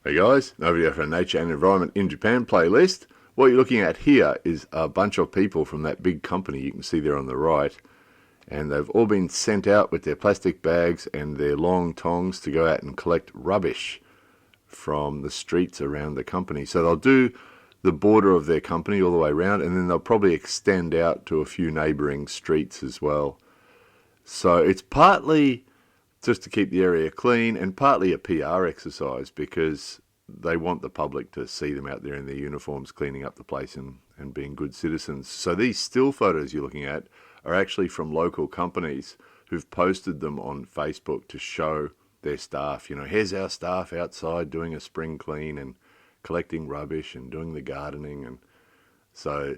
Hey guys, another video for Nature and Environment in Japan playlist. What you're looking at here is a bunch of people from that big company you can see there on the right. And they've all been sent out with their plastic bags and their long tongs to go out and collect rubbish from the streets around the company. So they'll do the border of their company all the way around, and then they'll probably extend out to a few neighbouring streets as well. So it's partly just to keep the area clean and partly a PR exercise because they want the public to see them out there in their uniforms cleaning up the place and being good citizens. So these still photos you're looking at are actually from local companies who've posted them on Facebook to show their staff, here's our staff outside doing a spring clean and collecting rubbish and doing the gardening. And so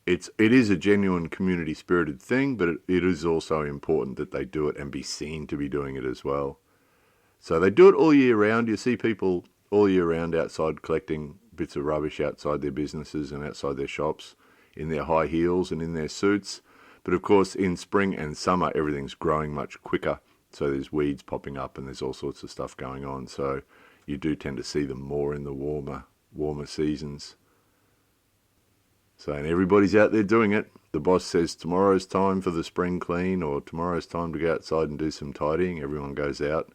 it is a genuine community spirited thing, but it is also important that they do it and be seen to be doing it as well. So they do it all year round. You see people all year round outside collecting bits of rubbish outside their businesses and outside their shops in their high heels and in their suits. But of course, in spring and summer, everything's growing much quicker. So there's weeds popping up and there's all sorts of stuff going on. So you do tend to see them more in the warmer seasons. So, and everybody's out there doing it. The boss says tomorrow's time for the spring clean or tomorrow's time to go outside and do some tidying. Everyone goes out.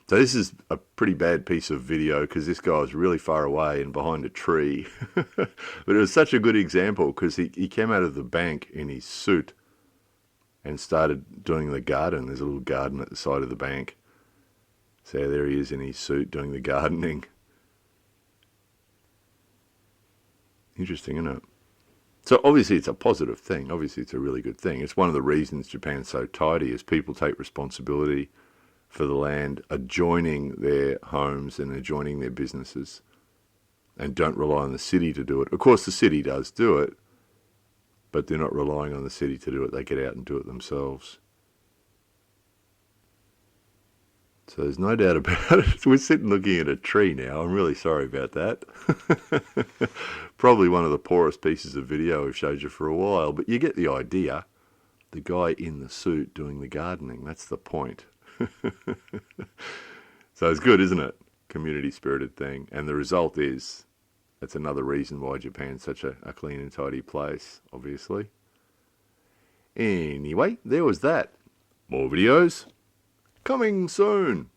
So this is a pretty bad piece of video because this guy was really far away and behind a tree. But it was such a good example because he came out of the bank in his suit and started doing the garden. There's a little garden at the side of the bank. So there he is in his suit doing the gardening. Interesting, isn't it? So obviously it's a positive thing. Obviously it's a really good thing. It's one of the reasons Japan's so tidy is people take responsibility for the land, adjoining their homes and adjoining their businesses and don't rely on the city to do it. Of course the city does do it, but they're not relying on the city to do it. They get out and do it themselves. So there's no doubt about it. We're sitting looking at a tree now. I'm really sorry about that. Probably one of the poorest pieces of video I've showed you for a while, but you get the idea. The guy in the suit doing the gardening, that's the point. So it's good, isn't it? Community spirited thing. And the result is, that's another reason why Japan's such a clean and tidy place, obviously. Anyway, there was that. More videos coming soon.